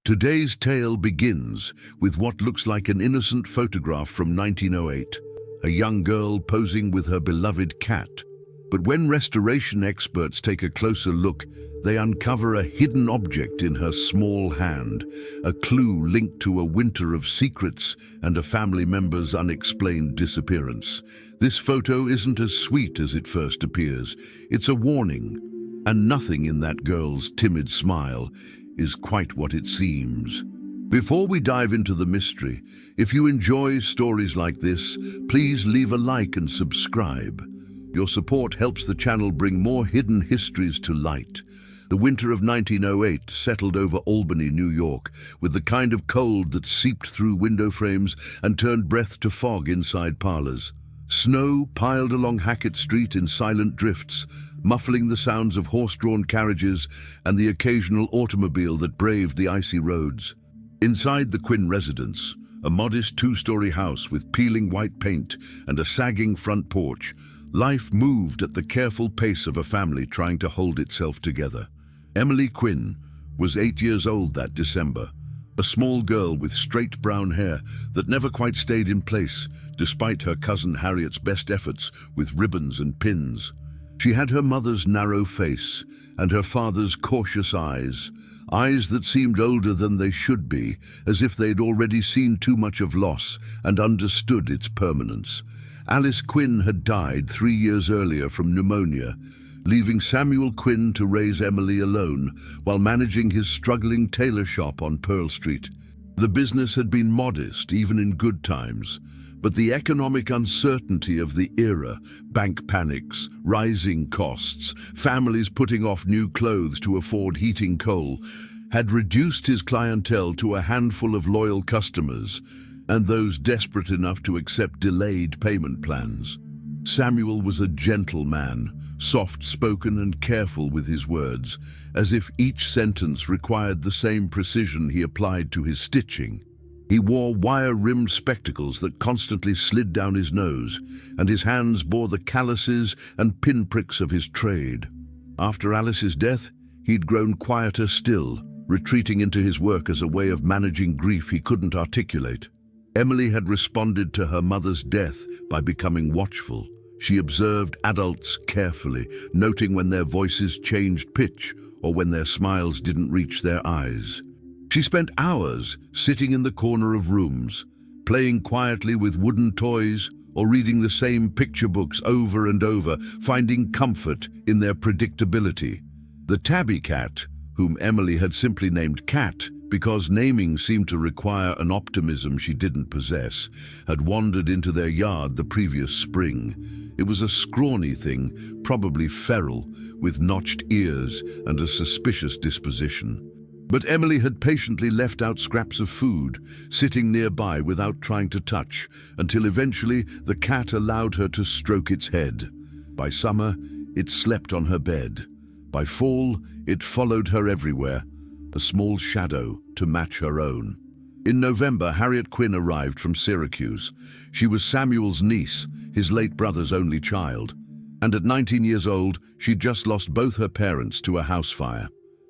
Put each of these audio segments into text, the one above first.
Today's tale begins with what looks like an innocent photograph from 1908, a young girl posing with her beloved cat. But when restoration experts take a closer look, they uncover a hidden object in her small hand, a clue linked to a winter of secrets and a family member's unexplained disappearance. This photo isn't as sweet as it first appears. It's a warning, and nothing in that girl's timid smile is quite what it seems. Before we dive into the mystery, if you enjoy stories like this, please leave a like and subscribe. Your support helps the channel bring more hidden histories to light. The winter of 1908 settled over Albany, New York, with the kind of cold that seeped through window frames and turned breath to fog inside parlors. Snow piled along Hackett Street in silent drifts, muffling the sounds of horse-drawn carriages and the occasional automobile that braved the icy roads. Inside the Quinn residence, a modest two-story house with peeling white paint and a sagging front porch, life moved at the careful pace of a family trying to hold itself together. Emily Quinn was 8 years old that December, a small girl with straight brown hair that never quite stayed in place, despite her cousin Harriet's best efforts with ribbons and pins. She had her mother's narrow face and her father's cautious eyes that seemed older than they should be, as if they'd already seen too much of loss and understood its permanence. Alice Quinn had died 3 years earlier from pneumonia, leaving Samuel Quinn to raise Emily alone while managing his struggling tailor shop on Pearl Street. The business had been modest, even in good times, but the economic uncertainty of the era, bank panics, rising costs, families putting off new clothes to afford heating coal, had reduced his clientele to a handful of loyal customers and those desperate enough to accept delayed payment plans. Samuel was a gentle man, soft-spoken and careful with his words, as if each sentence required the same precision he applied to his stitching. He wore wire-rimmed spectacles that constantly slid down his nose, and his hands bore the calluses and pinpricks of his trade. After Alice's death, he'd grown quieter still, retreating into his work as a way of managing grief he couldn't articulate. Emily had responded to her mother's death by becoming watchful. She observed adults carefully, noting when their voices changed pitch or when their smiles didn't reach their eyes. She spent hours sitting in the corner of rooms, playing quietly with wooden toys or reading the same picture books over and over, finding comfort in their predictability. The tabby cat, whom Emily had simply named Cat because naming seemed to require an optimism she didn't possess, had wandered into their yard the previous spring. It was a scrawny thing, probably feral, with notched ears and a suspicious disposition. But Emily had patiently left out scraps of food, sitting nearby without trying to touch, until eventually the cat allowed her to stroke its head. By summer, it slept on her bed. By fall, it followed her everywhere, a small shadow to match her own. In November, Harriet Quinn arrived from Syracuse. She was Samuel's niece, his late brother's only child, and at 19 years old, she'd just lost both her parents to a house fire.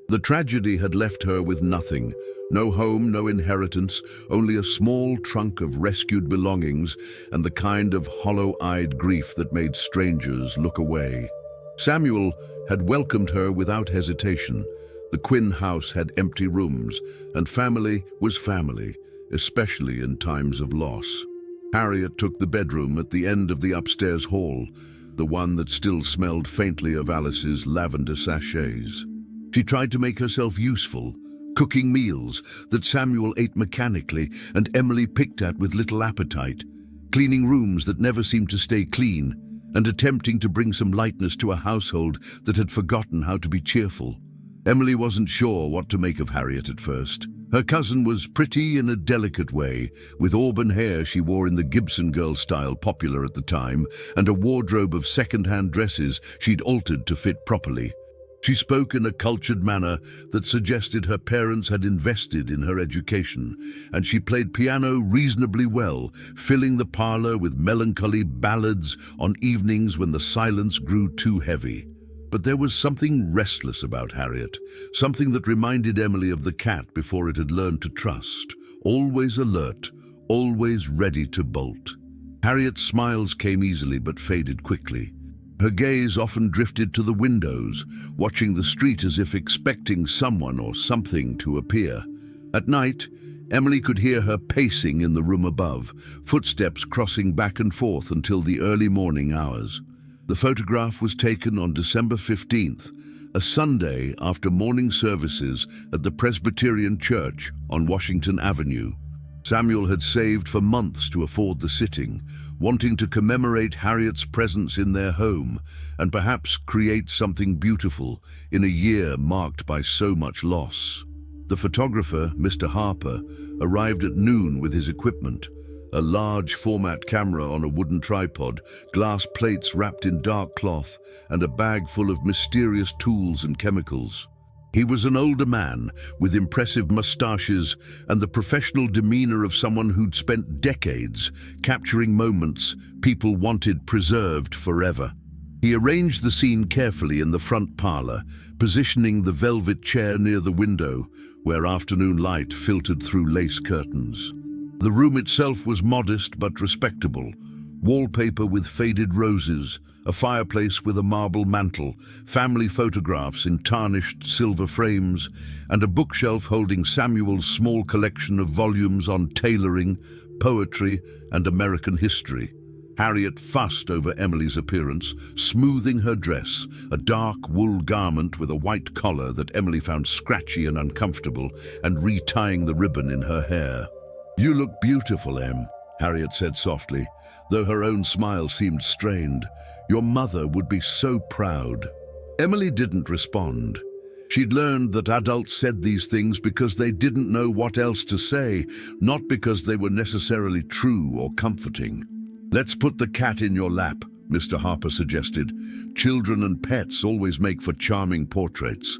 The tragedy had left her with nothing, no home, no inheritance, only a small trunk of rescued belongings and the kind of hollow-eyed grief that made strangers look away. Samuel had welcomed her without hesitation. The Quinn house had empty rooms, and family was family, especially in times of loss. Harriet took the bedroom at the end of the upstairs hall, the one that still smelled faintly of Alice's lavender sachets. She tried to make herself useful, cooking meals that Samuel ate mechanically and Emily picked at with little appetite, cleaning rooms that never seemed to stay clean, and attempting to bring some lightness to a household that had forgotten how to be cheerful. Emily wasn't sure what to make of Harriet at first. Her cousin was pretty in a delicate way, with auburn hair she wore in the Gibson girl style popular at the time, and a wardrobe of second-hand dresses she'd altered to fit properly. She spoke in a cultured manner that suggested her parents had invested in her education, and she played piano reasonably well, filling the parlor with melancholy ballads on evenings when the silence grew too heavy. But there was something restless about Harriet, something that reminded Emily of the cat before it had learned to trust, always alert, always ready to bolt. Harriet's smiles came easily but faded quickly. Her gaze often drifted to the windows, watching the street as if expecting someone or something to appear. At night, Emily could hear her pacing in the room above, footsteps crossing back and forth until the early morning hours. The photograph was taken on December 15th, a Sunday after morning services at the Presbyterian Church on Washington Avenue. Samuel had saved for months to afford the sitting, wanting to commemorate Harriet's presence in their home and perhaps create something beautiful in a year marked by so much loss. The photographer, Mr. Harper, arrived at noon with his equipment, a large format camera on a wooden tripod, glass plates wrapped in dark cloth, and a bag full of mysterious tools and chemicals. He was an older man with impressive mustaches and the professional demeanor of someone who'd spent decades capturing moments people wanted preserved forever. He arranged the scene carefully in the front parlor, positioning the velvet chair near the window, where afternoon light filtered through lace curtains. The room itself was modest but respectable. Wallpaper with faded roses, a fireplace with a marble mantel, family photographs in tarnished silver frames, and a bookshelf holding Samuel's small collection of volumes on tailoring, poetry, and American history. Harriet fussed over Emily's appearance, smoothing her dress, a dark wool garment with a white collar that Emily found scratchy and uncomfortable, and retying the ribbon in her hair. "You look beautiful, Em," Harriet said softly, though her own smile seemed strained. "Your mother would be so proud." Emily didn't respond. She'd learned that adults said these things because they didn't know what else to say, not because they were necessarily true or comforting. "Let's put the cat in your lap," Mr. Harper suggested. "Children and pets always make for charming portraits."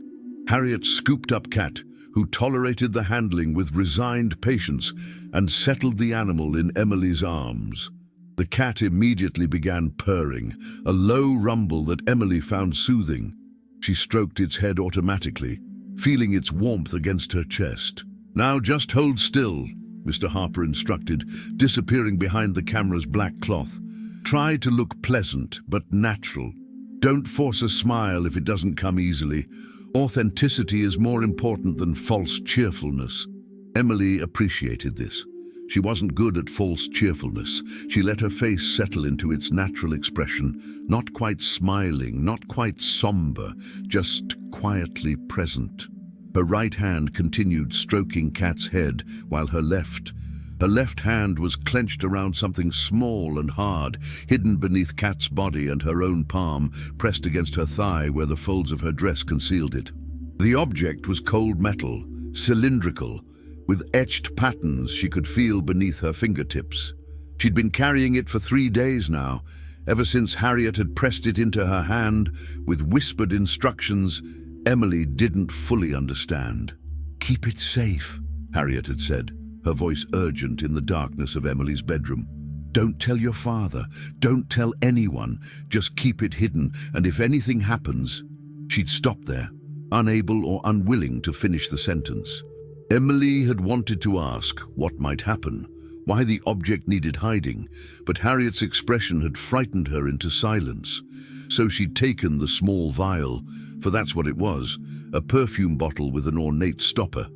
Harriet scooped up Cat, who tolerated the handling with resigned patience, and settled the animal in Emily's arms. The cat immediately began purring, a low rumble that Emily found soothing. She stroked its head automatically, feeling its warmth against her chest. "Now just hold still," Mr. Harper instructed, disappearing behind the camera's black cloth. "Try to look pleasant but natural. Don't force a smile if it doesn't come easily. Authenticity is more important than false cheerfulness." Emily appreciated this. She wasn't good at false cheerfulness. She let her face settle into its natural expression, not quite smiling, not quite somber, just quietly present. Her right hand continued stroking Cat's head, while her left hand was clenched around something small and hard, hidden beneath Cat's body, and her own palm pressed against her thigh where the folds of her dress concealed it. The object was cold metal, cylindrical, with etched patterns she could feel beneath her fingertips. She'd been carrying it for 3 days now, ever since Harriet had pressed it into her hand with whispered instructions Emily didn't fully understand. "Keep it safe," Harriet had said, her voice urgent in the darkness of Emily's bedroom. "Don't tell your father. Don't tell anyone. Just keep it hidden, and if anything happens..." She'd stopped there, unable or unwilling to finish the sentence. Emily had wanted to ask what might happen, why the object needed hiding, but Harriet's expression had frightened her into silence. So she'd taken the small vial, for that's what it was, a perfume bottle with an ornate stopper,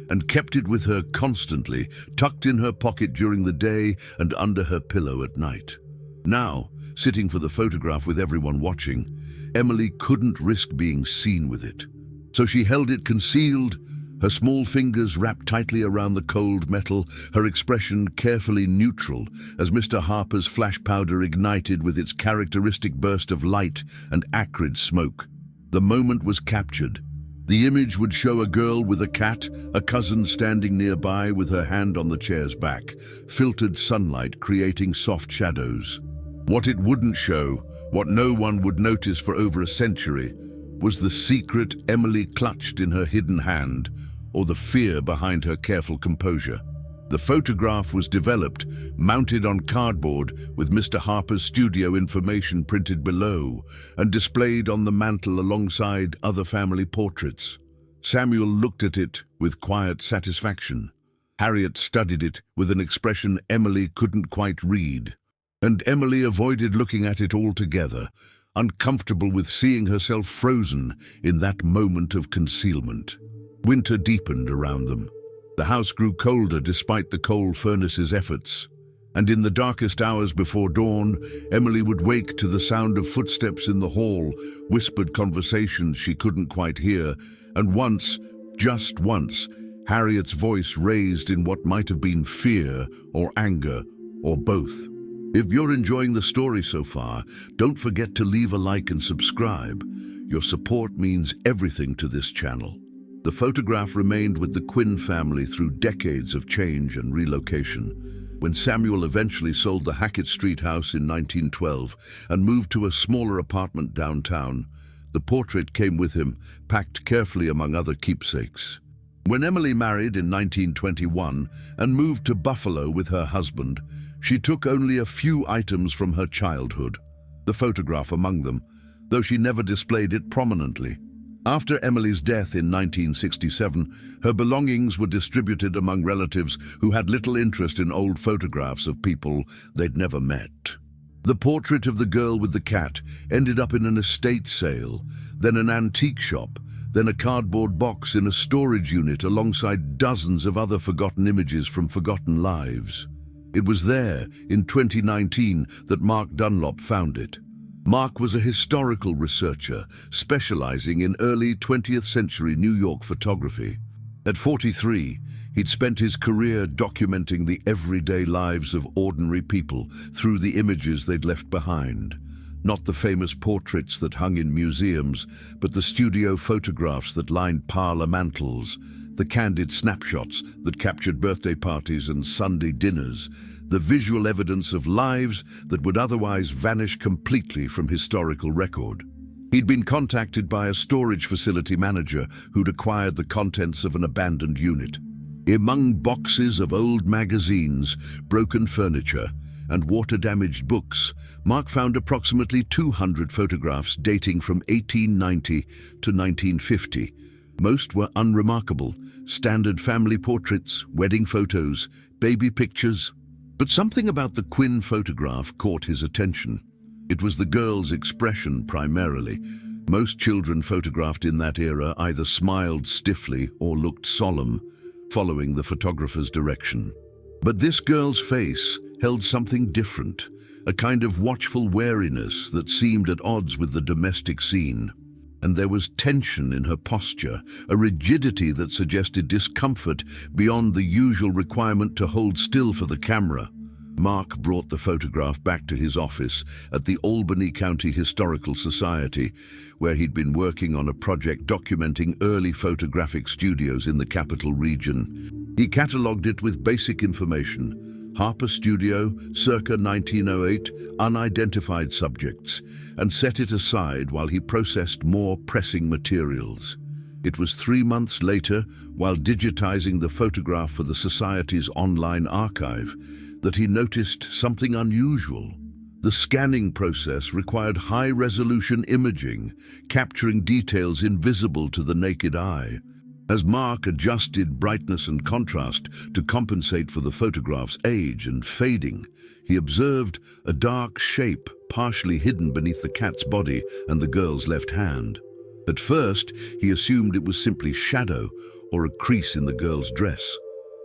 and kept it with her constantly, tucked in her pocket during the day and under her pillow at night. Now, sitting for the photograph with everyone watching, Emily couldn't risk being seen with it. So she held it concealed, her small fingers wrapped tightly around the cold metal, her expression carefully neutral as Mr. Harper's flash powder ignited with its characteristic burst of light and acrid smoke. The moment was captured. The image would show a girl with a cat, a cousin standing nearby with her hand on the chair's back, filtered sunlight creating soft shadows. What it wouldn't show, what no one would notice for over a century, was the secret Emily clutched in her hidden hand, or the fear behind her careful composure. The photograph was developed, mounted on cardboard with Mr. Harper's studio information printed below and displayed on the mantel alongside other family portraits. Samuel looked at it with quiet satisfaction. Harriet studied it with an expression Emily couldn't quite read, and Emily avoided looking at it altogether, uncomfortable with seeing herself frozen in that moment of concealment. Winter deepened around them. The house grew colder despite the coal furnace's efforts, and in the darkest hours before dawn, Emily would wake to the sound of footsteps in the hall, whispered conversations she couldn't quite hear, and once, just once, Harriet's voice raised in what might have been fear or anger or both. If you're enjoying the story so far, don't forget to leave a like and subscribe. Your support means everything to this channel. The photograph remained with the Quinn family through decades of change and relocation. When Samuel eventually sold the Hackett Street house in 1912 and moved to a smaller apartment downtown, the portrait came with him, packed carefully among other keepsakes. When Emily married in 1921 and moved to Buffalo with her husband, she took only a few items from her childhood, the photograph among them, though she never displayed it prominently. After Emily's death in 1967, her belongings were distributed among relatives who had little interest in old photographs of people they'd never met. The portrait of the girl with the cat ended up in an estate sale, then an antique shop, then a cardboard box in a storage unit alongside dozens of other forgotten images from forgotten lives. It was there, in 2019, that Mark Dunlop found it. Mark was a historical researcher specializing in early 20th century New York photography. At 43, he'd spent his career documenting the everyday lives of ordinary people through the images they'd left behind. Not the famous portraits that hung in museums, but the studio photographs that lined parlor mantels, the candid snapshots that captured birthday parties and Sunday dinners, the visual evidence of lives that would otherwise vanish completely from historical record. He'd been contacted by a storage facility manager who'd acquired the contents of an abandoned unit. Among boxes of old magazines, broken furniture, and water-damaged books, Mark found approximately 200 photographs dating from 1890 to 1950. Most were unremarkable, standard family portraits, wedding photos, baby pictures. But something about the Quinn photograph caught his attention. It was the girl's expression primarily. Most children photographed in that era either smiled stiffly or looked solemn, following the photographer's direction. But this girl's face held something different, a kind of watchful wariness that seemed at odds with the domestic scene. And there was tension in her posture, a rigidity that suggested discomfort beyond the usual requirement to hold still for the camera. Mark brought the photograph back to his office at the Albany County Historical Society, where he'd been working on a project documenting early photographic studios in the capital region. He catalogued it with basic information: Harper Studio, circa 1908, unidentified subjects, and set it aside while he processed more pressing materials. It was 3 months later, while digitizing the photograph for the Society's online archive, that he noticed something unusual. The scanning process required high-resolution imaging, capturing details invisible to the naked eye. As Mark adjusted brightness and contrast to compensate for the photograph's age and fading, he observed a dark shape partially hidden beneath the cat's body and the girl's left hand. At first, he assumed it was simply shadow or a crease in the girl's dress.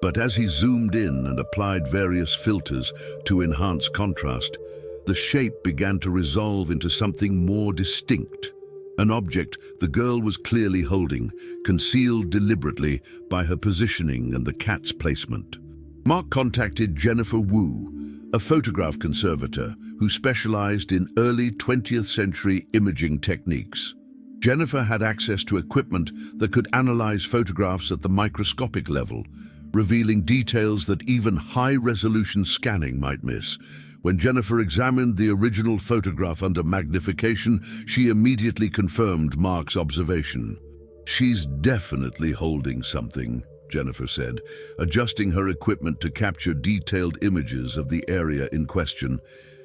But as he zoomed in and applied various filters to enhance contrast, the shape began to resolve into something more distinct. An object the girl was clearly holding, concealed deliberately by her positioning and the cat's placement. Mark contacted Jennifer Wu, a photograph conservator who specialized in early 20th century imaging techniques. Jennifer had access to equipment that could analyze photographs at the microscopic level, revealing details that even high-resolution scanning might miss. When Jennifer examined the original photograph under magnification, she immediately confirmed Mark's observation. "She's definitely holding something," Jennifer said, adjusting her equipment to capture detailed images of the area in question.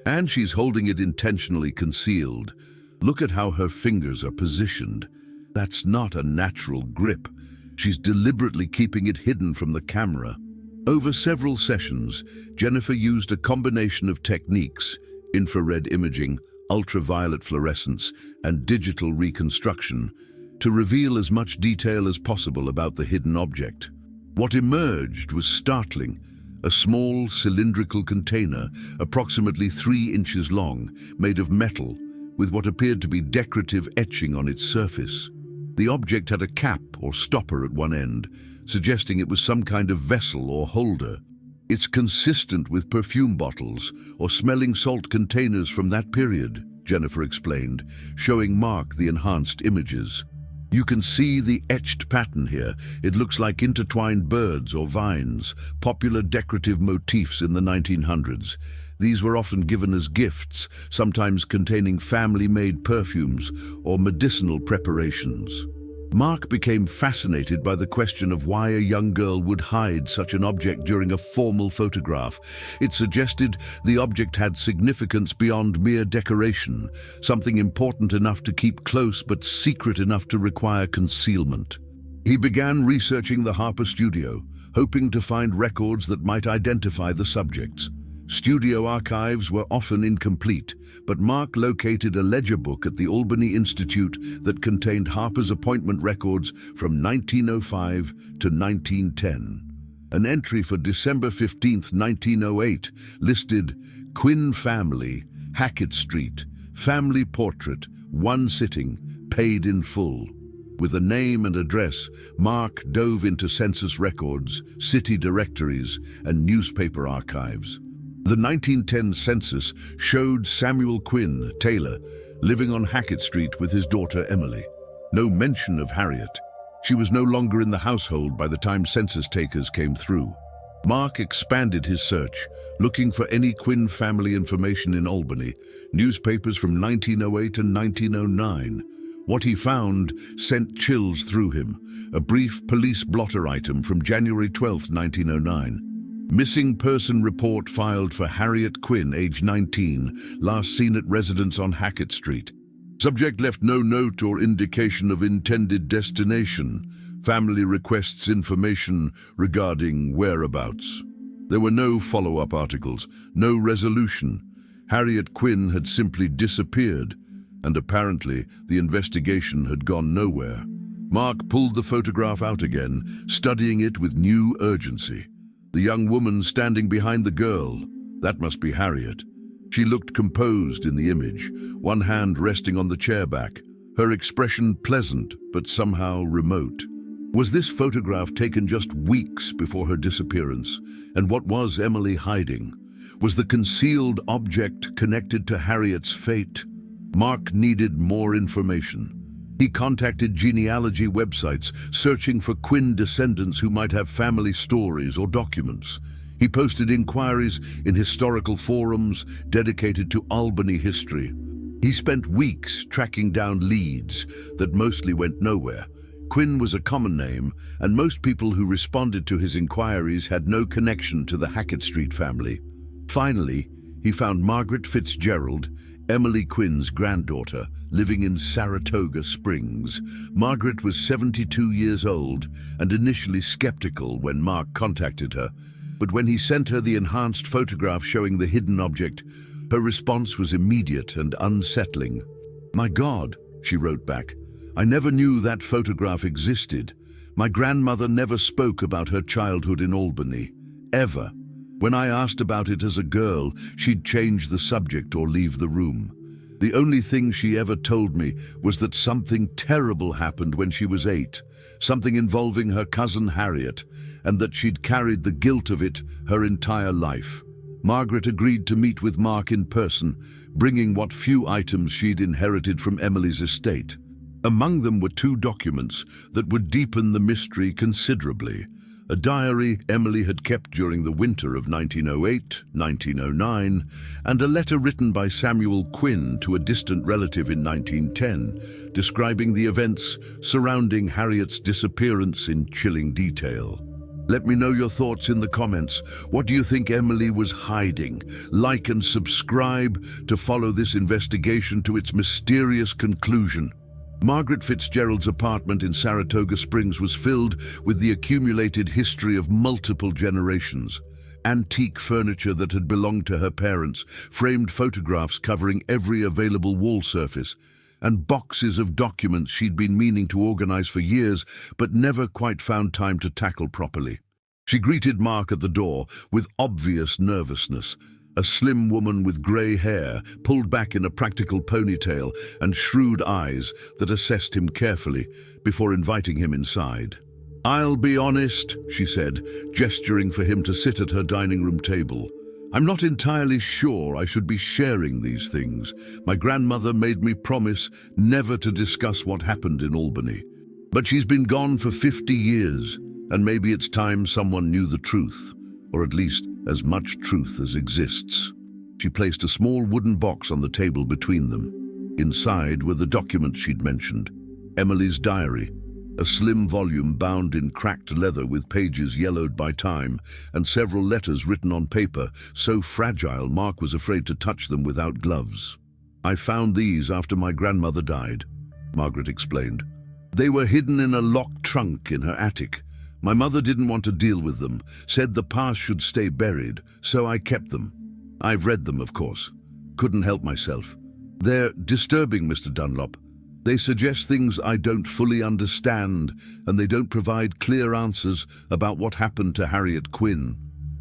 And she's holding it intentionally concealed. Look at how her fingers are positioned. That's not a natural grip. She's deliberately keeping it hidden from the camera. Over several sessions, Jennifer used a combination of techniques: infrared imaging, ultraviolet fluorescence, and digital reconstruction, to reveal as much detail as possible about the hidden object. What emerged was startling. A small cylindrical container, approximately 3 inches long, made of metal, with what appeared to be decorative etching on its surface. The object had a cap or stopper at one end, suggesting it was some kind of vessel or holder. It's consistent with perfume bottles or smelling salt containers from that period, Jennifer explained, showing Mark the enhanced images. You can see the etched pattern here. It looks like intertwined birds or vines, popular decorative motifs in the 1900s. These were often given as gifts, sometimes containing family-made perfumes or medicinal preparations. Mark became fascinated by the question of why a young girl would hide such an object during a formal photograph. It suggested the object had significance beyond mere decoration, something important enough to keep close but secret enough to require concealment. He began researching the Harper studio, hoping to find records that might identify the subjects. Studio archives were often incomplete, but Mark located a ledger book at the Albany Institute that contained Harper's appointment records from 1905 to 1910. An entry for December 15, 1908, listed Quinn family, Hackett Street, family portrait, one sitting, paid in full. With a name and address, Mark dove into census records, city directories, and newspaper archives. The 1910 census showed Samuel Quinn, tailor, living on Hackett Street with his daughter Emily. No mention of Harriet. She was no longer in the household by the time census takers came through. Mark expanded his search, looking for any Quinn family information in Albany, newspapers from 1908 and 1909. What he found sent chills through him. A brief police blotter item from January 12, 1909. Missing person report filed for Harriet Quinn, age 19, last seen at residence on Hackett Street. Subject left no note or indication of intended destination. Family requests information regarding whereabouts. There were no follow-up articles, no resolution. Harriet Quinn had simply disappeared, and apparently the investigation had gone nowhere. Mark pulled the photograph out again, studying it with new urgency. The young woman standing behind the girl, that must be Harriet. She looked composed in the image, one hand resting on the chair back, her expression pleasant but somehow remote. Was this photograph taken just weeks before her disappearance? And what was Emily hiding? Was the concealed object connected to Harriet's fate? Mark needed more information. He contacted genealogy websites, searching for Quinn descendants who might have family stories or documents. He posted inquiries in historical forums dedicated to Albany history. He spent weeks tracking down leads that mostly went nowhere. Quinn was a common name, and most people who responded to his inquiries had no connection to the Hackett Street family. Finally, he found Margaret Fitzgerald, Emily Quinn's granddaughter, living in Saratoga Springs. Margaret was 72 years old and initially skeptical when Mark contacted her, but when he sent her the enhanced photograph showing the hidden object, her response was immediate and unsettling. "My God," she wrote back, "I never knew that photograph existed. My grandmother never spoke about her childhood in Albany, ever. When I asked about it as a girl, she'd change the subject or leave the room. The only thing she ever told me was that something terrible happened when she was 8, something involving her cousin Harriet, and that she'd carried the guilt of it her entire life." Margaret agreed to meet with Mark in person, bringing what few items she'd inherited from Emily's estate. Among them were 2 documents that would deepen the mystery considerably. A diary Emily had kept during the winter of 1908-1909, and a letter written by Samuel Quinn to a distant relative in 1910, describing the events surrounding Harriet's disappearance in chilling detail. Let me know your thoughts in the comments. What do you think Emily was hiding? Like and subscribe to follow this investigation to its mysterious conclusion. Margaret Fitzgerald's apartment in Saratoga Springs was filled with the accumulated history of multiple generations. Antique furniture that had belonged to her parents, framed photographs covering every available wall surface, and boxes of documents she'd been meaning to organize for years but never quite found time to tackle properly. She greeted Mark at the door with obvious nervousness. A slim woman with grey hair, pulled back in a practical ponytail, and shrewd eyes that assessed him carefully before inviting him inside. "I'll be honest," she said, gesturing for him to sit at her dining room table. "I'm not entirely sure I should be sharing these things. My grandmother made me promise never to discuss what happened in Albany. But she's been gone for 50 years, and maybe it's time someone knew the truth, or at least as much truth as exists." She placed a small wooden box on the table between them. Inside were the documents she'd mentioned. Emily's diary, a slim volume bound in cracked leather with pages yellowed by time, and several letters written on paper, so fragile Mark was afraid to touch them without gloves. "I found these after my grandmother died," Margaret explained. "They were hidden in a locked trunk in her attic. My mother didn't want to deal with them, said the past should stay buried, so I kept them. I've read them, of course. Couldn't help myself. They're disturbing, Mr. Dunlop. They suggest things I don't fully understand, and they don't provide clear answers about what happened to Harriet Quinn."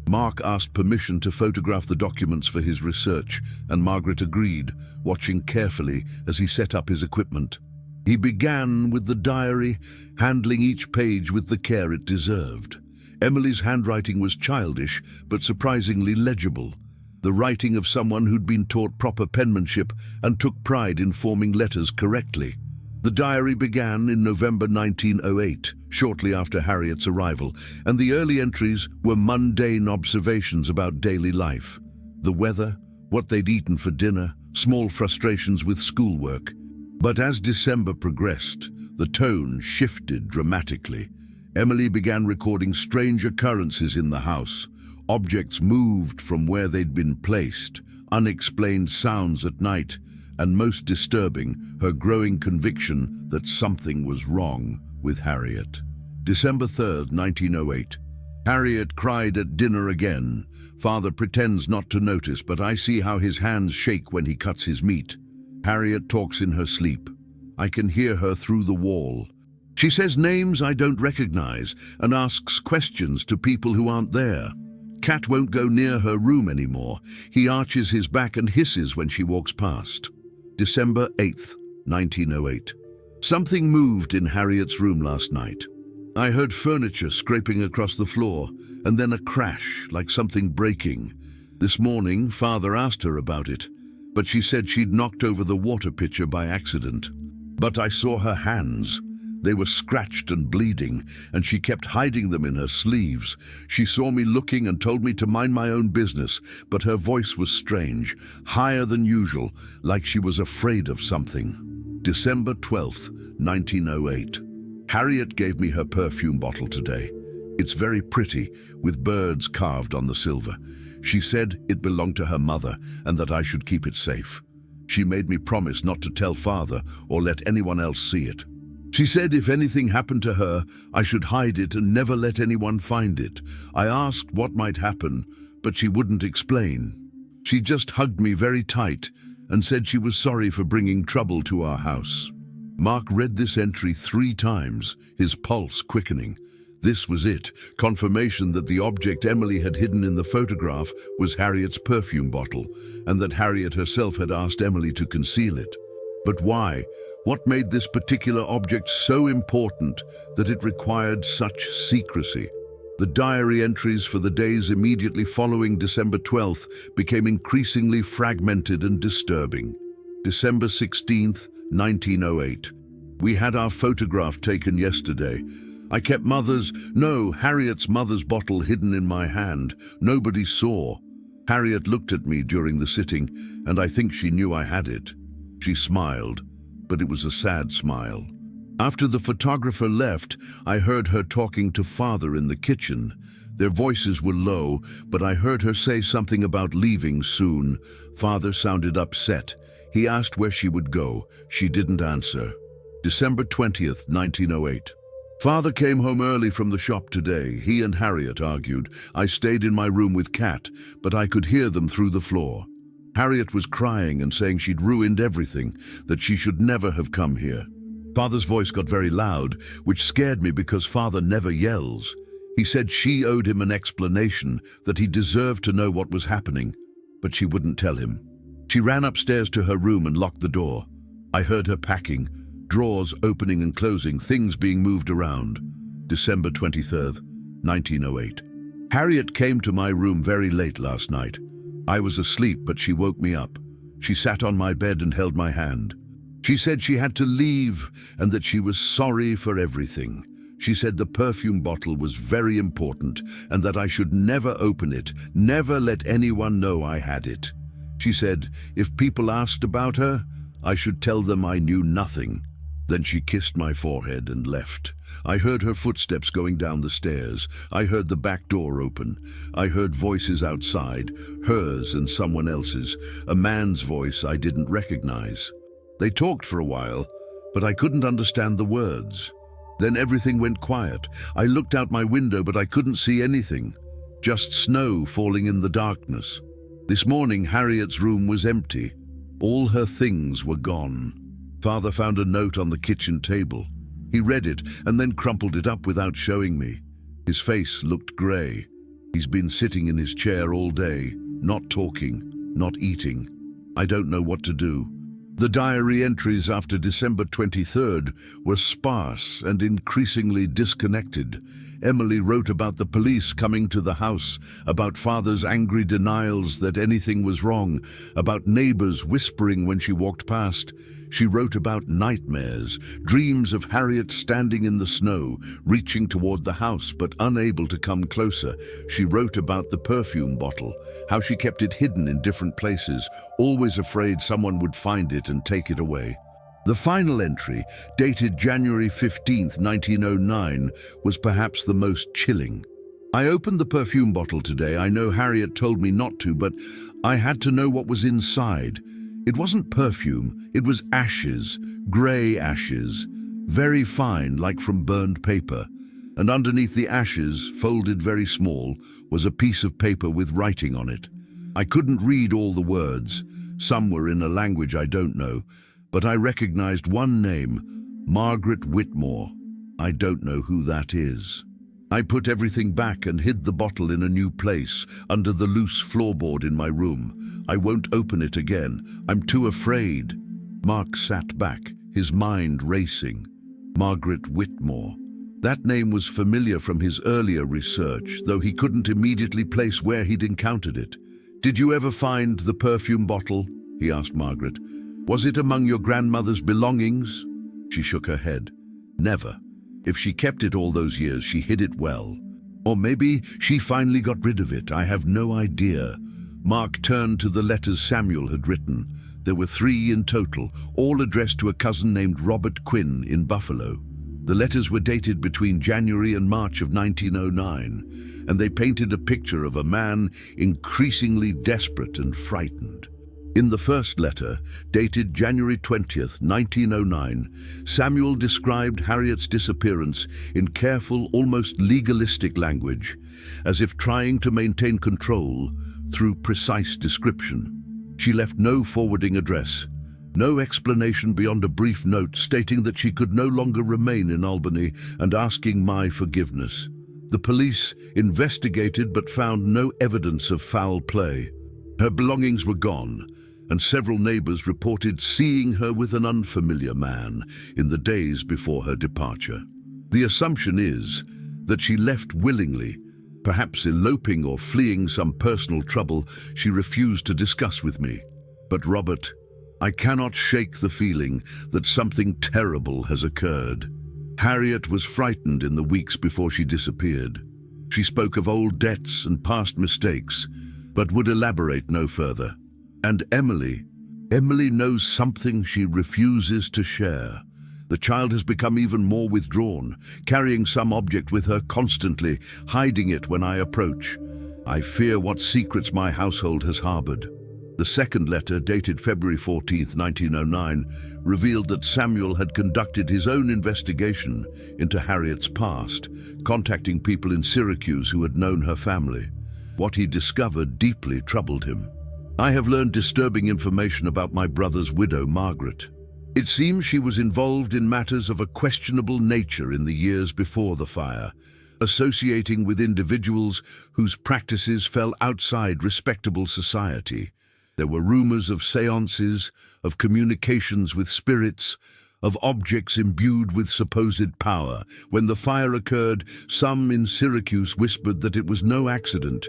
Mark asked permission to photograph the documents for his research, and Margaret agreed, watching carefully as he set up his equipment. He began with the diary, handling each page with the care it deserved. Emily's handwriting was childish, but surprisingly legible, the writing of someone who'd been taught proper penmanship and took pride in forming letters correctly. The diary began in November 1908, shortly after Harriet's arrival, and the early entries were mundane observations about daily life. The weather, what they'd eaten for dinner, small frustrations with schoolwork. But as December progressed, the tone shifted dramatically. Emily began recording strange occurrences in the house. Objects moved from where they'd been placed, unexplained sounds at night, and most disturbing, her growing conviction that something was wrong with Harriet. December 3rd, 1908. "Harriet cried at dinner again. Father pretends not to notice, but I see how his hands shake when he cuts his meat. Harriet talks in her sleep. I can hear her through the wall. She says names I don't recognize and asks questions to people who aren't there. Cat won't go near her room anymore. He arches his back and hisses when she walks past." December 8th, 1908. "Something moved in Harriet's room last night. I heard furniture scraping across the floor, and then a crash, like something breaking. This morning, Father asked her about it, but she said she'd knocked over the water pitcher by accident. But I saw her hands. They were scratched and bleeding, and she kept hiding them in her sleeves. She saw me looking and told me to mind my own business, but her voice was strange, higher than usual, like she was afraid of something." December 12th, 1908. "Harriet gave me her perfume bottle today. It's very pretty, with birds carved on the silver. She said it belonged to her mother and that I should keep it safe. She made me promise not to tell Father or let anyone else see it. She said if anything happened to her, I should hide it and never let anyone find it. I asked what might happen, but she wouldn't explain. She just hugged me very tight and said she was sorry for bringing trouble to our house." Mark read this entry 3 times, his pulse quickening. This was it, confirmation that the object Emily had hidden in the photograph was Harriet's perfume bottle, and that Harriet herself had asked Emily to conceal it. But why? What made this particular object so important that it required such secrecy? The diary entries for the days immediately following December 12th became increasingly fragmented and disturbing. December 16th, 1908. "We had our photograph taken yesterday. I kept Harriet's mother's bottle hidden in my hand. Nobody saw. Harriet looked at me during the sitting, and I think she knew I had it. She smiled, but it was a sad smile. After the photographer left, I heard her talking to Father in the kitchen. Their voices were low, but I heard her say something about leaving soon. Father sounded upset. He asked where she would go. She didn't answer. December 20th, 1908. Father came home early from the shop today. He and Harriet argued. I stayed in my room with Kat, but I could hear them through the floor. Harriet was crying and saying she'd ruined everything, that she should never have come here. Father's voice got very loud, which scared me because Father never yells. He said she owed him an explanation, that he deserved to know what was happening, but she wouldn't tell him. She ran upstairs to her room and locked the door. I heard her packing, drawers opening and closing, things being moved around. December 23rd, 1908. Harriet came to my room very late last night. I was asleep, but she woke me up. She sat on my bed and held my hand. She said she had to leave and that she was sorry for everything. She said the perfume bottle was very important and that I should never open it, never let anyone know I had it. She said if people asked about her, I should tell them I knew nothing. Then she kissed my forehead and left. I heard her footsteps going down the stairs. I heard the back door open. I heard voices outside, hers and someone else's, a man's voice I didn't recognize. They talked for a while, but I couldn't understand the words. Then everything went quiet. I looked out my window, but I couldn't see anything. Just snow falling in the darkness. This morning, Harriet's room was empty. All her things were gone. Father found a note on the kitchen table. He read it and then crumpled it up without showing me. His face looked grey. He's been sitting in his chair all day, not talking, not eating. I don't know what to do. The diary entries after December 23rd were sparse and increasingly disconnected. Emily wrote about the police coming to the house, about Father's angry denials that anything was wrong, about neighbors whispering when she walked past. She wrote about nightmares, dreams of Harriet standing in the snow, reaching toward the house but unable to come closer. She wrote about the perfume bottle, how she kept it hidden in different places, always afraid someone would find it and take it away. The final entry, dated January 15th, 1909, was perhaps the most chilling. I opened the perfume bottle today. I know Harriet told me not to, but I had to know what was inside. It wasn't perfume, it was ashes, grey ashes, very fine, like from burned paper. And underneath the ashes, folded very small, was a piece of paper with writing on it. I couldn't read all the words. Some were in a language I don't know, but I recognized one name, Margaret Whitmore. I don't know who that is. I put everything back and hid the bottle in a new place, under the loose floorboard in my room. I won't open it again. I'm too afraid. Mark sat back, his mind racing. Margaret Whitmore. That name was familiar from his earlier research, though he couldn't immediately place where he'd encountered it. Did you ever find the perfume bottle? He asked Margaret. Was it among your grandmother's belongings? She shook her head. Never. If she kept it all those years, she hid it well. Or maybe she finally got rid of it. I have no idea. Mark turned to the letters Samuel had written. There were 3 in total, all addressed to a cousin named Robert Quinn in Buffalo. The letters were dated between January and March of 1909, and they painted a picture of a man increasingly desperate and frightened. In the first letter, dated January 20th, 1909, Samuel described Harriet's disappearance in careful, almost legalistic language, as if trying to maintain control through precise description. She left no forwarding address, no explanation beyond a brief note stating that she could no longer remain in Albany and asking my forgiveness. The police investigated but found no evidence of foul play. Her belongings were gone, and several neighbors reported seeing her with an unfamiliar man in the days before her departure. The assumption is that she left willingly, perhaps eloping or fleeing some personal trouble she refused to discuss with me. But Robert, I cannot shake the feeling that something terrible has occurred. Harriet was frightened in the weeks before she disappeared. She spoke of old debts and past mistakes, but would elaborate no further. And Emily knows something she refuses to share. The child has become even more withdrawn, carrying some object with her constantly, hiding it when I approach. I fear what secrets my household has harbored. The second letter, dated February 14, 1909, revealed that Samuel had conducted his own investigation into Harriet's past, contacting people in Syracuse who had known her family. What he discovered deeply troubled him. I have learned disturbing information about my brother's widow, Margaret. It seems she was involved in matters of a questionable nature in the years before the fire, associating with individuals whose practices fell outside respectable society. There were rumors of seances, of communications with spirits, of objects imbued with supposed power. When the fire occurred, some in Syracuse whispered that it was no accident,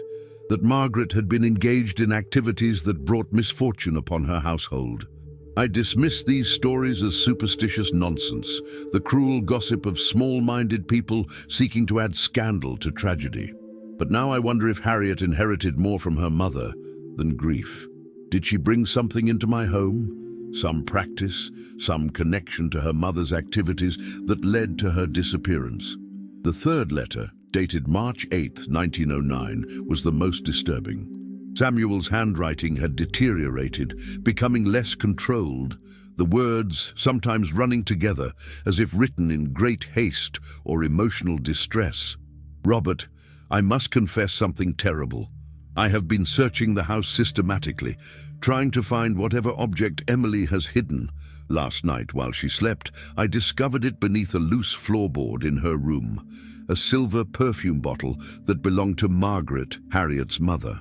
that Margaret had been engaged in activities that brought misfortune upon her household. I dismissed these stories as superstitious nonsense, the cruel gossip of small-minded people seeking to add scandal to tragedy. But now I wonder if Harriet inherited more from her mother than grief. Did she bring something into my home? Some practice, some connection to her mother's activities that led to her disappearance? The third letter, dated March 8, 1909, was the most disturbing. Samuel's handwriting had deteriorated, becoming less controlled, the words sometimes running together as if written in great haste or emotional distress. Robert, I must confess something terrible. I have been searching the house systematically, trying to find whatever object Emily has hidden. Last night, while she slept, I discovered it beneath a loose floorboard in her room, a silver perfume bottle that belonged to Margaret, Harriet's mother.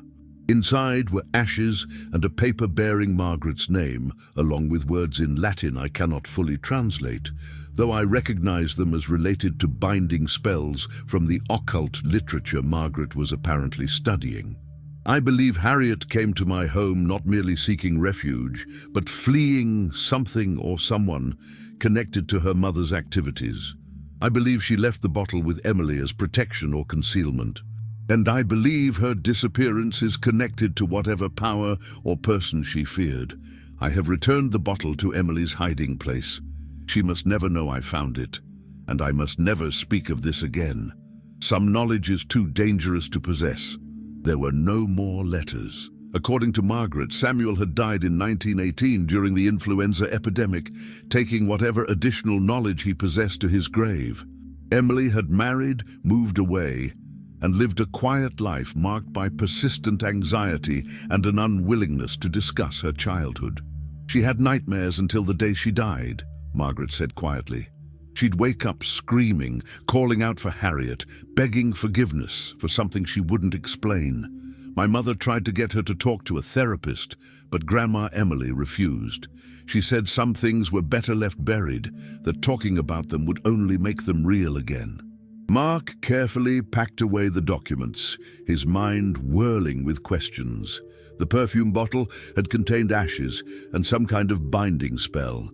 Inside were ashes and a paper bearing Margaret's name, along with words in Latin I cannot fully translate, though I recognize them as related to binding spells from the occult literature Margaret was apparently studying. I believe Harriet came to my home not merely seeking refuge, but fleeing something or someone connected to her mother's activities. I believe she left the bottle with Emily as protection or concealment. And I believe her disappearance is connected to whatever power or person she feared. I have returned the bottle to Emily's hiding place. She must never know I found it, and I must never speak of this again. Some knowledge is too dangerous to possess. There were no more letters. According to Margaret, Samuel had died in 1918 during the influenza epidemic, taking whatever additional knowledge he possessed to his grave. Emily had married, moved away, and lived a quiet life marked by persistent anxiety and an unwillingness to discuss her childhood. She had nightmares until the day she died, Margaret said quietly. She'd wake up screaming, calling out for Harriet, begging forgiveness for something she wouldn't explain. My mother tried to get her to talk to a therapist, but Grandma Emily refused. She said some things were better left buried, that talking about them would only make them real again. Mark carefully packed away the documents, his mind whirling with questions. The perfume bottle had contained ashes and some kind of binding spell.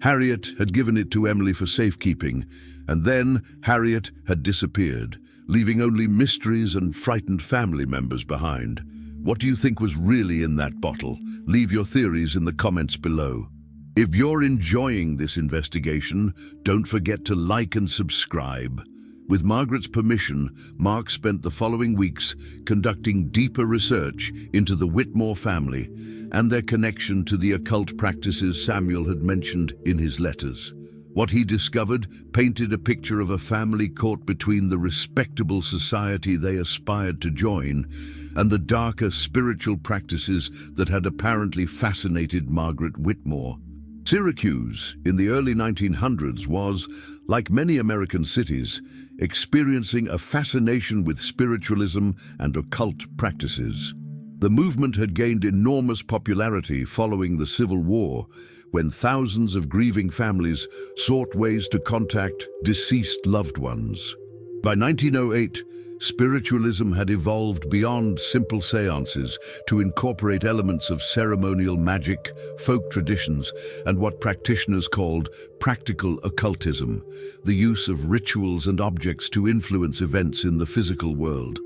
Harriet had given it to Emily for safekeeping, and then Harriet had disappeared, leaving only mysteries and frightened family members behind. What do you think was really in that bottle? Leave your theories in the comments below. If you're enjoying this investigation, don't forget to like and subscribe. With Margaret's permission, Mark spent the following weeks conducting deeper research into the Whitmore family and their connection to the occult practices Samuel had mentioned in his letters. What he discovered painted a picture of a family caught between the respectable society they aspired to join and the darker spiritual practices that had apparently fascinated Margaret Whitmore. Syracuse, in the early 1900s, was, like many American cities, experiencing a fascination with spiritualism and occult practices. The movement had gained enormous popularity following the Civil War, when thousands of grieving families sought ways to contact deceased loved ones. By 1908, spiritualism had evolved beyond simple seances to incorporate elements of ceremonial magic, folk traditions, and what practitioners called practical occultism, the use of rituals and objects to influence events in the physical world.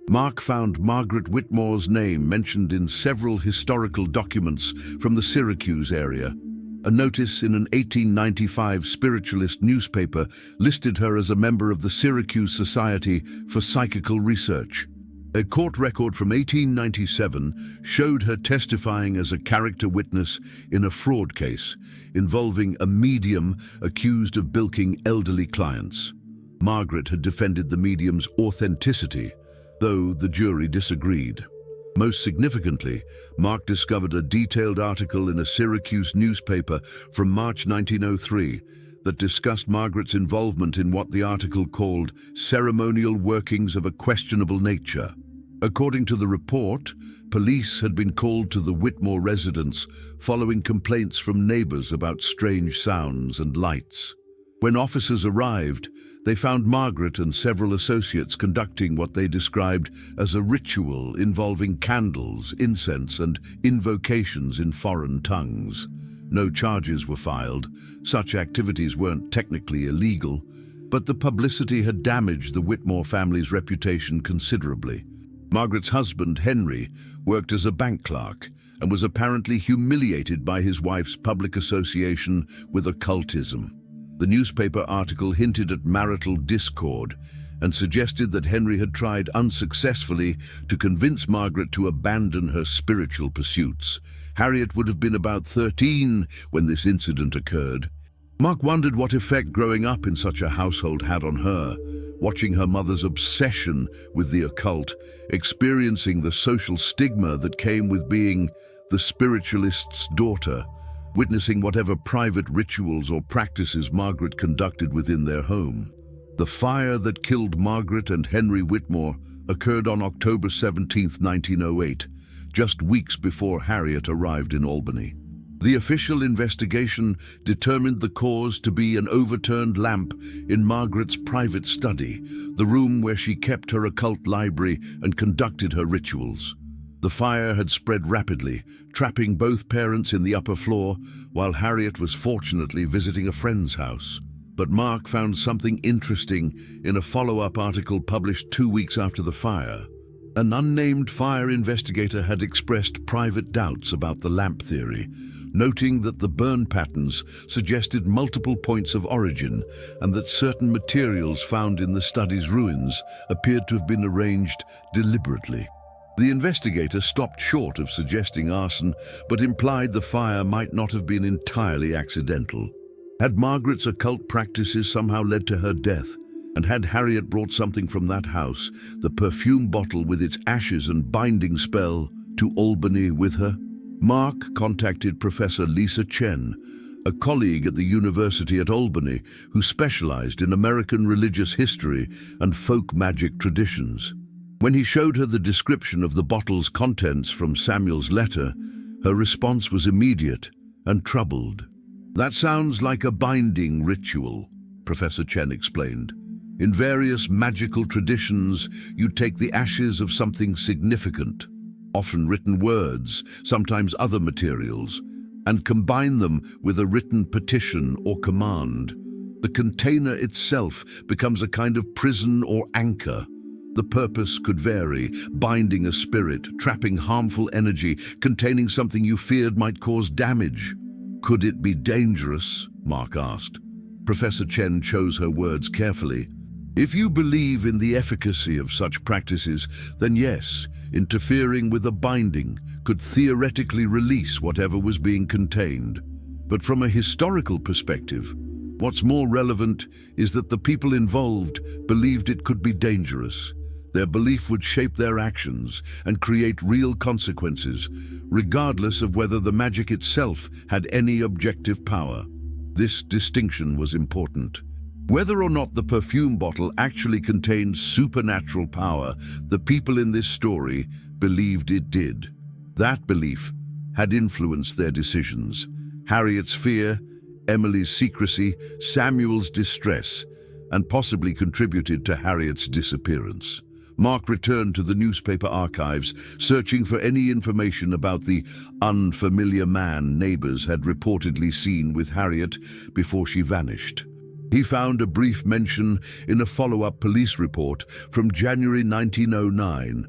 Mark found Margaret Whitmore's name mentioned in several historical documents from the Syracuse area. A notice in an 1895 spiritualist newspaper listed her as a member of the Syracuse Society for Psychical Research. A court record from 1897 showed her testifying as a character witness in a fraud case involving a medium accused of bilking elderly clients. Margaret had defended the medium's authenticity, though the jury disagreed. Most significantly, Mark discovered a detailed article in a Syracuse newspaper from March 1903 that discussed Margaret's involvement in what the article called ceremonial workings of a questionable nature. According to the report, police had been called to the Whitmore residence following complaints from neighbors about strange sounds and lights. When officers arrived, they found Margaret and several associates conducting what they described as a ritual involving candles, incense, and invocations in foreign tongues. No charges were filed. Such activities weren't technically illegal, but the publicity had damaged the Whitmore family's reputation considerably. Margaret's husband, Henry, worked as a bank clerk and was apparently humiliated by his wife's public association with occultism. The newspaper article hinted at marital discord and suggested that Henry had tried unsuccessfully to convince Margaret to abandon her spiritual pursuits. Harriet would have been about 13 when this incident occurred. Mark wondered what effect growing up in such a household had on her, watching her mother's obsession with the occult, experiencing the social stigma that came with being the spiritualist's daughter, witnessing whatever private rituals or practices Margaret conducted within their home. The fire that killed Margaret and Henry Whitmore occurred on October 17, 1908, just weeks before Harriet arrived in Albany. The official investigation determined the cause to be an overturned lamp in Margaret's private study, the room where she kept her occult library and conducted her rituals. The fire had spread rapidly, trapping both parents in the upper floor, while Harriet was fortunately visiting a friend's house. But Mark found something interesting in a follow-up article published 2 weeks after the fire. An unnamed fire investigator had expressed private doubts about the lamp theory, noting that the burn patterns suggested multiple points of origin and that certain materials found in the study's ruins appeared to have been arranged deliberately. The investigator stopped short of suggesting arson, but implied the fire might not have been entirely accidental. Had Margaret's occult practices somehow led to her death? And had Harriet brought something from that house, the perfume bottle with its ashes and binding spell, to Albany with her? Mark contacted Professor Lisa Chen, a colleague at the University at Albany who specialized in American religious history and folk magic traditions. When he showed her the description of the bottle's contents from Samuel's letter, her response was immediate and troubled. "That sounds like a binding ritual," Professor Chen explained. "In various magical traditions, you take the ashes of something significant, often written words, sometimes other materials, and combine them with a written petition or command. The container itself becomes a kind of prison or anchor. The purpose could vary, binding a spirit, trapping harmful energy, containing something you feared might cause damage. Could it be dangerous?" Mark asked. Professor Chen chose her words carefully. "If you believe in the efficacy of such practices, then yes, interfering with a binding could theoretically release whatever was being contained. But from a historical perspective, what's more relevant is that the people involved believed it could be dangerous. Their belief would shape their actions and create real consequences, regardless of whether the magic itself had any objective power. This distinction was important. Whether or not the perfume bottle actually contained supernatural power, the people in this story believed it did. That belief had influenced their decisions. Harriet's fear, Emily's secrecy, Samuel's distress, and possibly contributed to Harriet's disappearance. Mark returned to the newspaper archives, searching for any information about the unfamiliar man neighbors had reportedly seen with Harriet before she vanished. He found a brief mention in a follow-up police report from January 1909.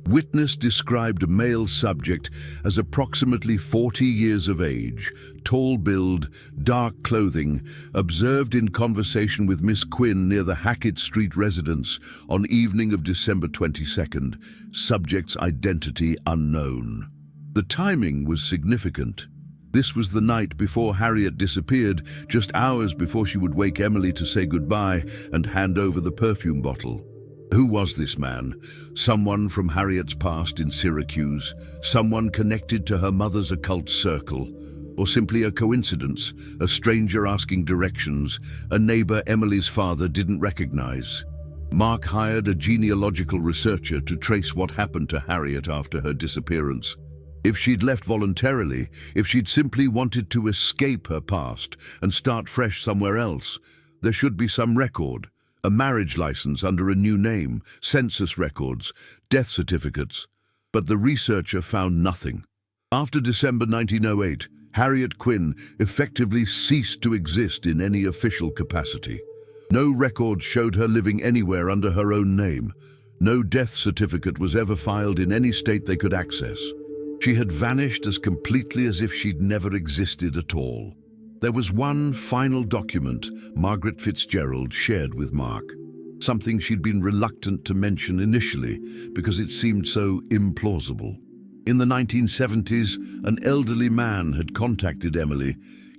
Witness described a male subject as approximately 40 years of age, tall build, dark clothing, observed in conversation with Miss Quinn near the Hackett Street residence on evening of December 22nd, subject's identity unknown. The timing was significant. This was the night before Harriet disappeared, just hours before she would wake Emily to say goodbye and hand over the perfume bottle. Who was this man? Someone from Harriet's past in Syracuse? Someone connected to her mother's occult circle? Or simply a coincidence, a stranger asking directions, a neighbor Emily's father didn't recognize? Mark hired a genealogical researcher to trace what happened to Harriet after her disappearance. If she'd left voluntarily, if she'd simply wanted to escape her past and start fresh somewhere else, there should be some record. A marriage license under a new name, census records, death certificates. But the researcher found nothing. After December 1908, Harriet Quinn effectively ceased to exist in any official capacity. No record showed her living anywhere under her own name. No death certificate was ever filed in any state they could access. She had vanished as completely as if she'd never existed at all. There was one final document Margaret Fitzgerald shared with Mark, something she'd been reluctant to mention initially because it seemed so implausible. In the 1970s, an elderly man had contacted Emily,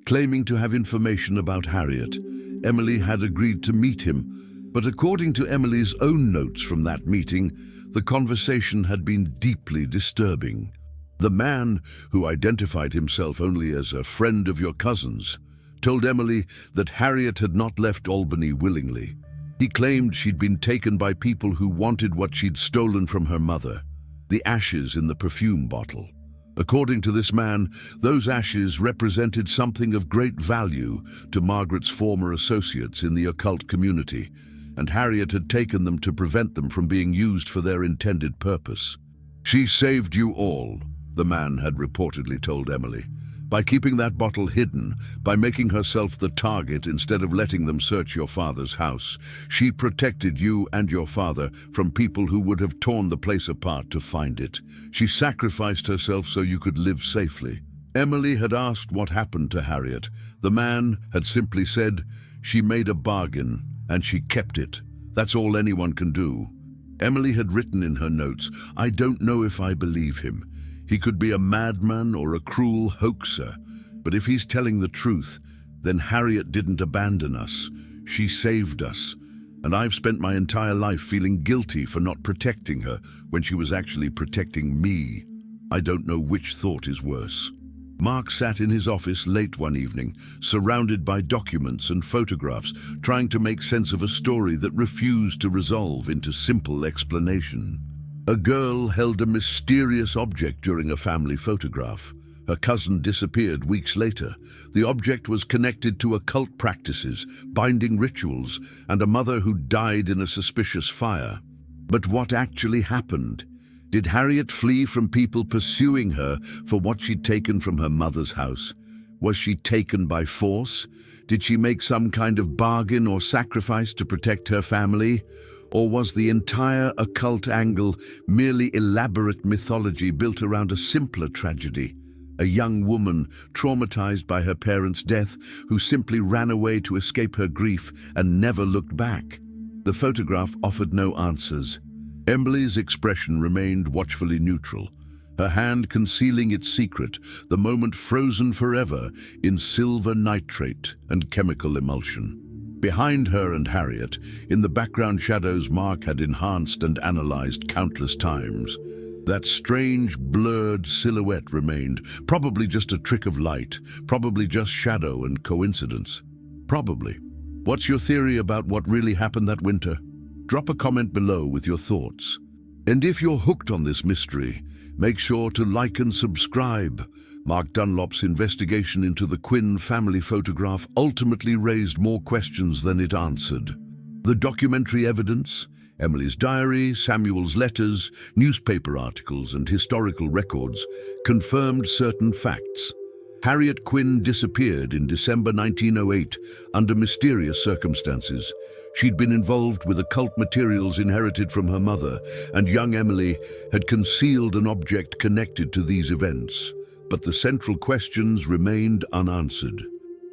claiming to have information about Harriet. Emily had agreed to meet him, but according to Emily's own notes from that meeting, the conversation had been deeply disturbing. The man, who identified himself only as a friend of your cousin's, told Emily that Harriet had not left Albany willingly. He claimed she'd been taken by people who wanted what she'd stolen from her mother, the ashes in the perfume bottle. According to this man, those ashes represented something of great value to Margaret's former associates in the occult community, and Harriet had taken them to prevent them from being used for their intended purpose. "She saved you all," the man had reportedly told Emily. "By keeping that bottle hidden, by making herself the target instead of letting them search your father's house, she protected you and your father from people who would have torn the place apart to find it. She sacrificed herself so you could live safely." Emily had asked what happened to Harriet. The man had simply said, "She made a bargain and she kept it. That's all anyone can do." Emily had written in her notes, "I don't know if I believe him. He could be a madman or a cruel hoaxer, but if he's telling the truth, then Harriet didn't abandon us. She saved us. And I've spent my entire life feeling guilty for not protecting her when she was actually protecting me. I don't know which thought is worse." Mark sat in his office late one evening, surrounded by documents and photographs, trying to make sense of a story that refused to resolve into simple explanation. A girl held a mysterious object during a family photograph. Her cousin disappeared weeks later. The object was connected to occult practices, binding rituals, and a mother who died in a suspicious fire. But what actually happened? Did Harriet flee from people pursuing her for what she'd taken from her mother's house? Was she taken by force? Did she make some kind of bargain or sacrifice to protect her family? Or was the entire occult angle merely elaborate mythology built around a simpler tragedy? A young woman traumatized by her parents' death who simply ran away to escape her grief and never looked back. The photograph offered no answers. Emily's expression remained watchfully neutral, her hand concealing its secret, the moment frozen forever in silver nitrate and chemical emulsion. Behind her and Harriet, in the background shadows Mark had enhanced and analyzed countless times, that strange, blurred silhouette remained, probably just a trick of light, probably just shadow and coincidence. Probably. What's your theory about what really happened that winter? Drop a comment below with your thoughts. And if you're hooked on this mystery, make sure to like and subscribe. Mark Dunlop's investigation into the Quinn family photograph ultimately raised more questions than it answered. The documentary evidence, Emily's diary, Samuel's letters, newspaper articles, and historical records confirmed certain facts. Harriet Quinn disappeared in December 1908 under mysterious circumstances. She'd been involved with occult materials inherited from her mother, and young Emily had concealed an object connected to these events. But the central questions remained unanswered.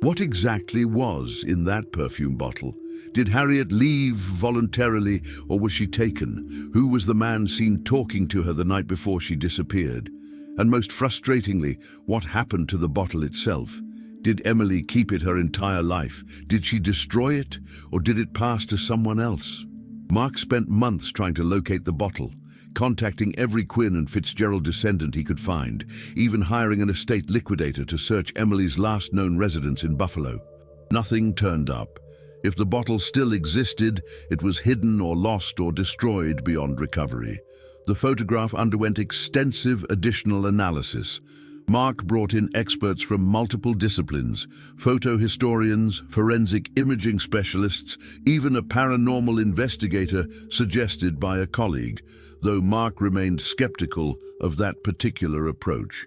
What exactly was in that perfume bottle? Did Harriet leave voluntarily, or was she taken? Who was the man seen talking to her the night before she disappeared? And most frustratingly, what happened to the bottle itself? Did Emily keep it her entire life? Did she destroy it, or did it pass to someone else? Mark spent months trying to locate the bottle, contacting every Quinn and Fitzgerald descendant he could find, even hiring an estate liquidator to search Emily's last known residence in Buffalo. Nothing turned up. If the bottle still existed, it was hidden or lost or destroyed beyond recovery. The photograph underwent extensive additional analysis. Mark brought in experts from multiple disciplines, photo historians, forensic imaging specialists, even a paranormal investigator suggested by a colleague, though Mark remained skeptical of that particular approach.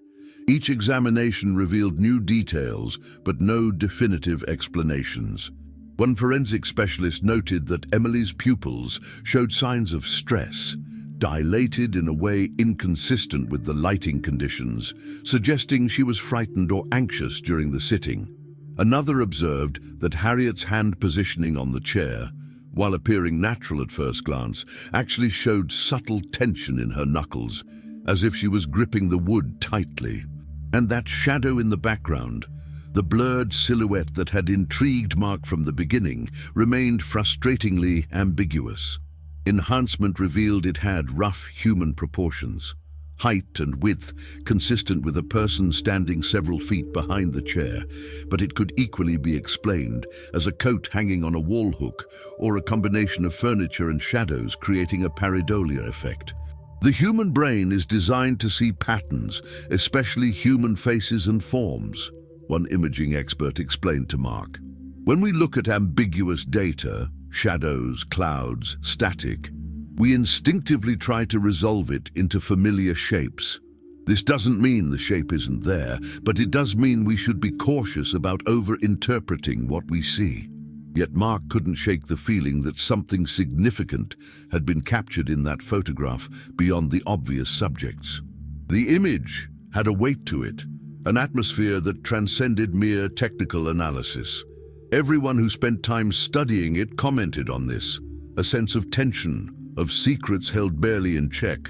Each examination revealed new details, but no definitive explanations. One forensic specialist noted that Emily's pupils showed signs of stress, dilated in a way inconsistent with the lighting conditions, suggesting she was frightened or anxious during the sitting. Another observed that Harriet's hand positioning on the chair, while appearing natural at first glance, actually showed subtle tension in her knuckles, as if she was gripping the wood tightly. And that shadow in the background, the blurred silhouette that had intrigued Mark from the beginning, remained frustratingly ambiguous. Enhancement revealed it had rough human proportions, height and width consistent with a person standing several feet behind the chair, but it could equally be explained as a coat hanging on a wall hook or a combination of furniture and shadows creating a pareidolia effect. The human brain is designed to see patterns, especially human faces and forms, one imaging expert explained to Mark. When we look at ambiguous data, shadows, clouds, static, we instinctively try to resolve it into familiar shapes. This doesn't mean the shape isn't there, but it does mean we should be cautious about over-interpreting what we see. Yet Mark couldn't shake the feeling that something significant had been captured in that photograph beyond the obvious subjects. The image had a weight to it, an atmosphere that transcended mere technical analysis. Everyone who spent time studying it commented on this, a sense of tension, of secrets held barely in check,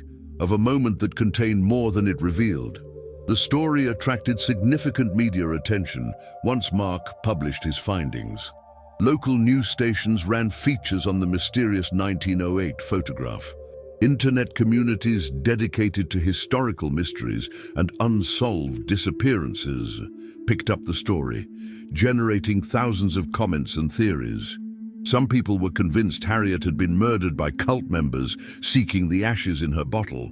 of a moment that contained more than it revealed. The story attracted significant media attention once Mark published his findings. Local news stations ran features on the mysterious 1908 photograph. Internet communities dedicated to historical mysteries and unsolved disappearances picked up the story, generating thousands of comments and theories. Some people were convinced Harriet had been murdered by cult members seeking the ashes in her bottle.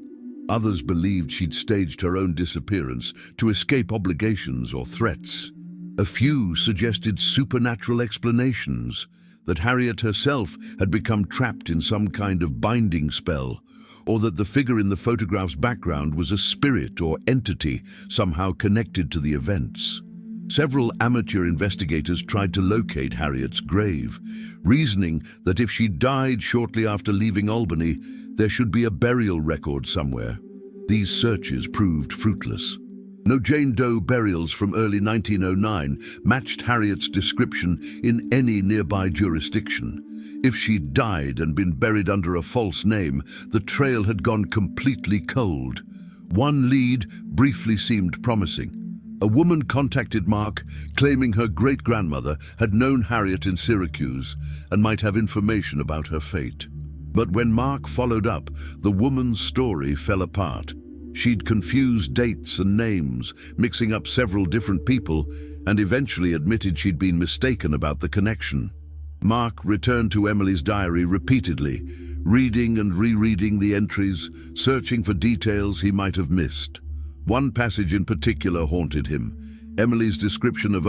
Others believed she'd staged her own disappearance to escape obligations or threats. A few suggested supernatural explanations, that Harriet herself had become trapped in some kind of binding spell, or that the figure in the photograph's background was a spirit or entity somehow connected to the events. Several amateur investigators tried to locate Harriet's grave, reasoning that if she died shortly after leaving Albany, there should be a burial record somewhere. These searches proved fruitless. No Jane Doe burials from early 1909 matched Harriet's description in any nearby jurisdiction. If she'd died and been buried under a false name, the trail had gone completely cold. One lead briefly seemed promising. A woman contacted Mark, claiming her great-grandmother had known Harriet in Syracuse and might have information about her fate. But when Mark followed up, the woman's story fell apart. She'd confused dates and names, mixing up several different people, and eventually admitted she'd been mistaken about the connection. Mark returned to Emily's diary repeatedly, reading and rereading the entries, searching for details he might have missed. One passage in particular haunted him, Emily's description of